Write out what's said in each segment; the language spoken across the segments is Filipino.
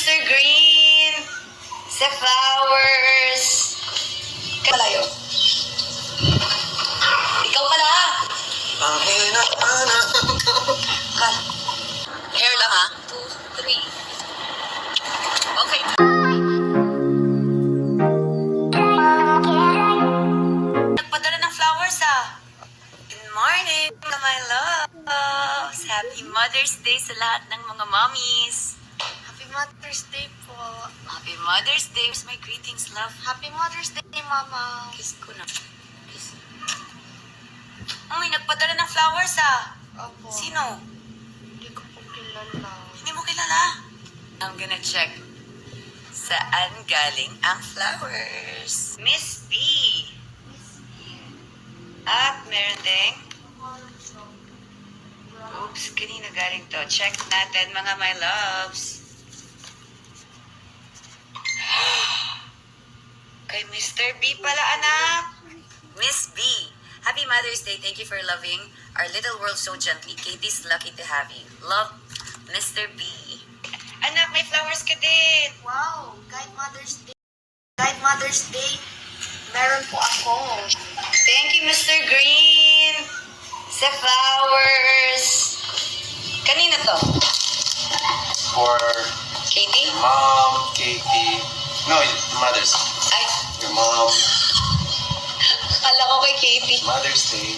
Mr. Green sa flowers. Malayo. Ikaw pala. Hair lang ha. 2, 3. Okay. Nagpadala ng flowers ah. Good morning, my loves. Happy Mother's Day sa lahat ng mga mommies. Happy Mother's Day po. Happy Mother's Day. Here's my greetings, love. Happy Mother's Day, Mama. Kiss ko na. Kiss. Uy, nagpadala ng flowers ah. Opo. Sino? Hindi ko po kilala. Hindi mo kilala? I'm gonna check. Saan galing ang flowers? Miss B. At meron ding... Oops, kanina galing to. Check natin mga my loves. Kay Mr. B pala, anak. Miss B. Happy Mother's Day. Thank you for loving our little world so gently. Katie's lucky to have you. Love, Mr. B. Anak, may flowers ka din. Wow, kahit Mother's Day, meron po ako. Thank you, Mr. Green, sa flowers. Kanina to? For Katie? mom, Katie. No, mother's. Ay, Your mom. kala ko kay Katie. Mother's Day.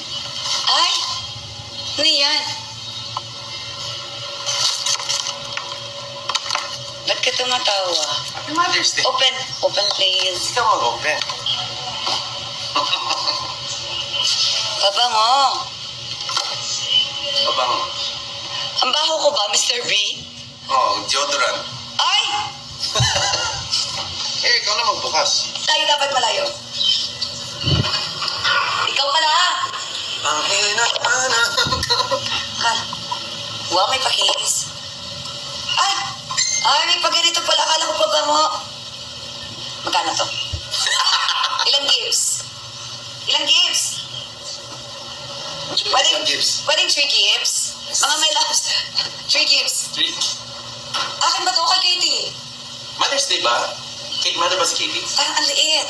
Ay, ano yan? Ba't ka tumatawa? Happy Mother's Day. Open please. Ikaw mag-open. Pabango. Pabango. Ang baho ko ba, Mr. B? Oh, deodorant. Ay, Ikaw na magbukas. tayo dapat malayo. Ikaw pala. Wow, may pakilis. Ay, may paganito pala. Akala ko pa ba mo? Magkano to? Ilang gifts? Ilang gifts? Ilang gifts? Pwedeng 3 gifts? Mga may loves. 3 gifts. 3? Akin ba to kay Katie? Mother's Day ba? Mother ba si Katie? Parang ang liit.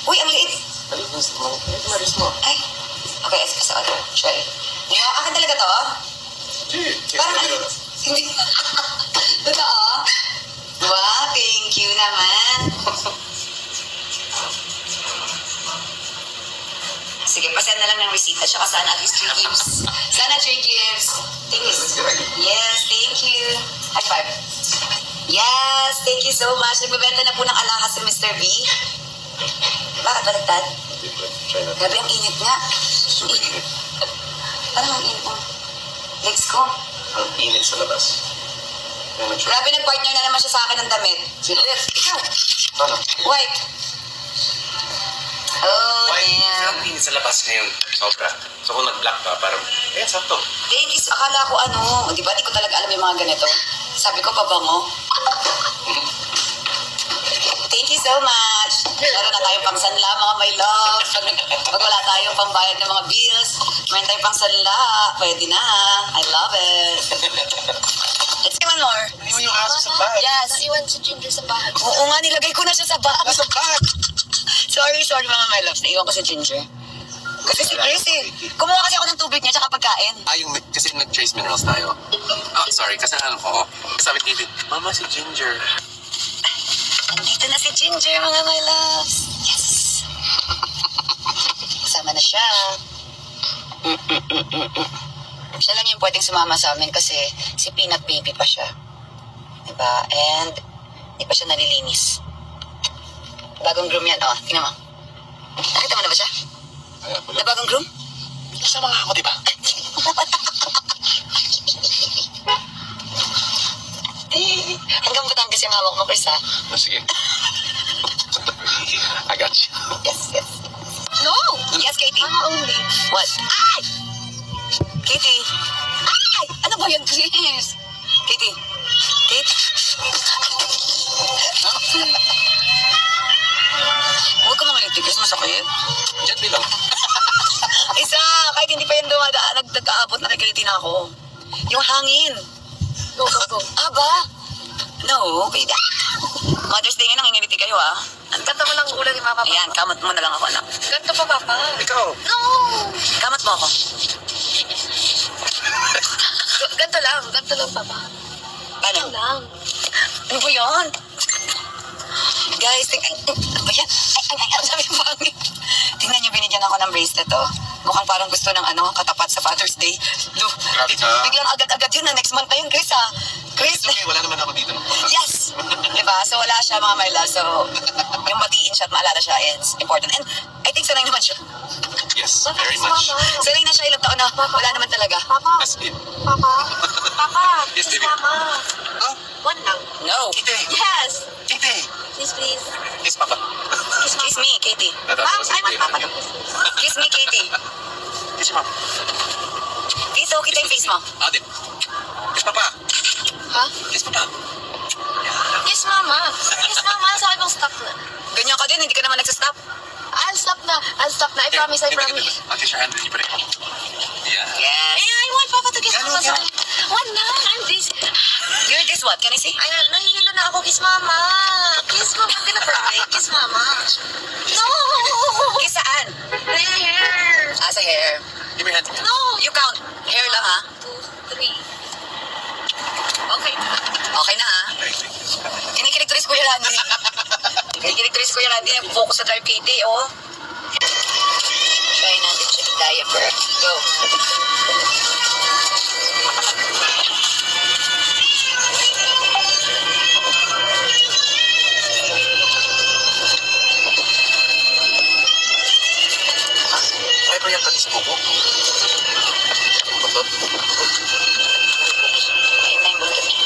Uy, ang liit. Mother's mo. Ay. Okay, sorry. Sorry. Wow, akin talaga to? Parang ang liit. Hindi. Totoo? Wow, thank you naman. Sige, pasend na lang ng receipt at saka sana at least 3 gifts. Sana 3 gifts. Thank you. Yes, thank you. High five. Yes, thank you so much. Nagbebenta na po ng alahas si Mr. B. Bakit baliktad? Try na. Grabe ang init nga. Super init. Parang ang init mo. Legs ko. Ang init sa labas. Kaya nag-try. Grabe, nag-partner na naman siya sa akin ng damit. Sino? Ikaw. Ano? White. Oh, Why? damn. Ang init sa labas ngayon. Sobra. So kung nag-black ka, parang, sakto. Thank you. Akala ko di ba? Di ko talaga alam yung mga ganito. Sabi ko, pabango. Thank you so much. Meron na tayong pangsanla, mga my love. Pag wala tayong pambayad ng mga bills, meron tayong pangsanla. Pwede na. I love it. Let's get one more. Hindi mo yung aso sa bag. Yes. Naiwan si Ginger sa bahay. Oo nga, nilagay ko na siya sa bag. Nasa bag! Sorry mga my loves. Naiwan ko si Ginger. Kasi si Chris kumuha kasi ako ng tubig niya tsaka pagkain. Kasi nag-trace minerals tayo. Oh, sorry, kasalanan ko. Sabi ni David, Mama, si Ginger. Nandito na si Ginger, mga my loves. Yes. Kasama na siya. Siya lang yung pwedeng sumama sa amin kasi si Peanut Baby pa siya. Diba? And di pa siya nalilinis. Bagong groom yan. Tingnan mo. Nakita mo na ba siya? Na bagong groom? Kasama nga ako, di ba? Hanggang Batangas yung hawak mo, Chris, ha? Sige. I got you. Yes. No! Yes, Katie. Mama only. What? Ay! Katie! Ay! Ano ba yun, Chris? Katie! Kate? Huwag ka mangalit, Chris. Masakit. Gently lang. Isa! Kahit hindi pa yan dumadaan, nagkaabot na kay Katie na ako. Yung hangin. Go. Aba? No, baby. Mother's Day nga, nangingiliti kayo ah. Ganto mo lang ulan ni Mama. Ayan, kamot mo na lang ako, anak. Ganto pa, Papa. Ikaw. No! Kamot mo ako. Ganto lang, Papa. Paano? Ganto lang. Ano ba yan? Guys, ano ba yan? Ay, ang sabi mo pangit. Tingnan niyo, binigyan ako ng bracelet, oh. Mukhang parang gusto ng katapat sa Father's Day. Look, Grabe ka. biglang agad-agad yun na next month na yun, Chris, ah. Chris, It's okay, wala naman ako dito. yes! Diba? So, wala siya, mga my love. So, yung batiin siya at maalala siya, it's important. And I think sanay naman siya. Yes, Papa, very kiss much. Mama. Sanay na siya ilang taon na wala naman talaga. Papa. As in. Papa. Papa. Yes, Kiss baby. Mama. Oh, One lang. No. Ite. Yes. Ite. Please, please. Kiss Papa. Kiss me, Katie. Ma'am, I want Papa to kiss. Kiss me, Katie. Kiss Mama. Kiss, okay tayo yung face mo. Adit. Kiss Papa. Ha? Kiss Papa. Kiss Mama. Kiss Mama. Sabi mong stop na. Ganyan ka din, hindi ka naman nagsastop. I'll stop na. I promise, I promise. I'll kiss your hand. You break. Yeah. Yes. I want Papa to kiss Ganun, Mama. ganun. One lang. I'm this. You're this what? Can I see? Ay, nahihilo na ako. Kiss Mama. Kiss Mama. I'm gonna cry. Kiss Mama. No. Kiss saan? There. Ah, sa hair. Give me your hand. No. You count. Hair lang ha. 2, 3. Okay. Okay na ha. Kinikilig tulis ko yung Randy. Kinikilig tulis ko yung Randy. Focus sa drive Katie, oh. Try natin siya yung diaper. Go. Ay, pa yan ka sa buko. Butot. Ayun na yung buntot niya.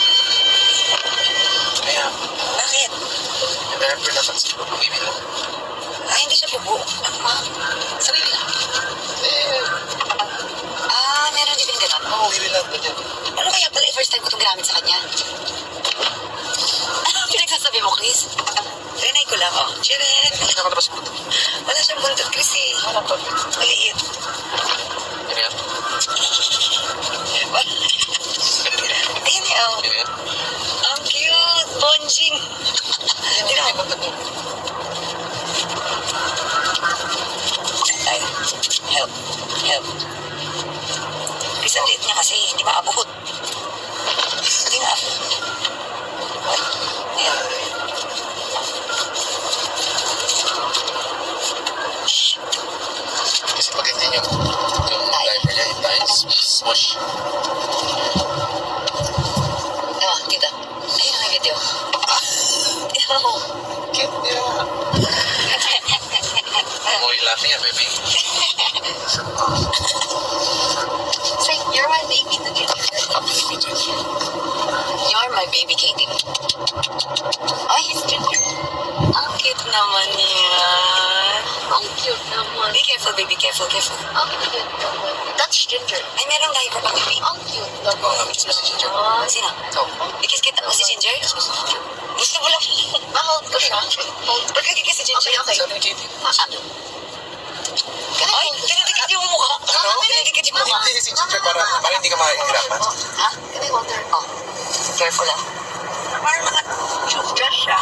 Kaya, Bakit? yung diaper na sa buko, baby lang. Ah, hindi siya bubo. Ano ma? Sabi ko lang. Eh, Ah, meron din ganun. oo, baby lang. Ganyan. Ano kaya pala first time ko itong ginamit sa kanya? Pinagsasabi mo, Chris? Rinay ko lang, oh. Chiret. Hindi na kalabas yung buto. Wala siyang buntot, Chris, eh. Maliit. Ganyan. Ayun eh, oh. Ganyan. Ang cute. Bonjing. Hindi na yung buto. Ay, help. Help. Chris, ang liit niya kasi. Hindi maabot. Hindi nga. Ayan. Kasi pag ganyan yung diaper niya, yung tayo, smush. Oh, tita. Ayun ang video. Cute niya. Amoy lahat niya, baby. Say, you're my baby to get Baby Ginger. You're my baby, Katie. Ay, Kiss Ginger. ang cute naman niya. Ang cute naman. Be careful, baby. Careful, careful. Ang cute naman. That's Ginger. Ay, merong diaper pa, baby. Ang cute Oh, naman. kiss mo si Ginger. Sino? Oh, Ikis kita mo si Ginger? kiss mo si Ginger. Gusto mo lang. Ma-hold ko siya. Hold. Ba't kagigis si Ginger? Okay, okay. Sabi ni Katie. Ay, dinidikit yung mukha. Ano? Dinidikit yung mukha. Hindi si Ginger para hindi ka mahihirapan. Ha? Can I hold her? Oh, careful lang. Parang mga toothbrush siya.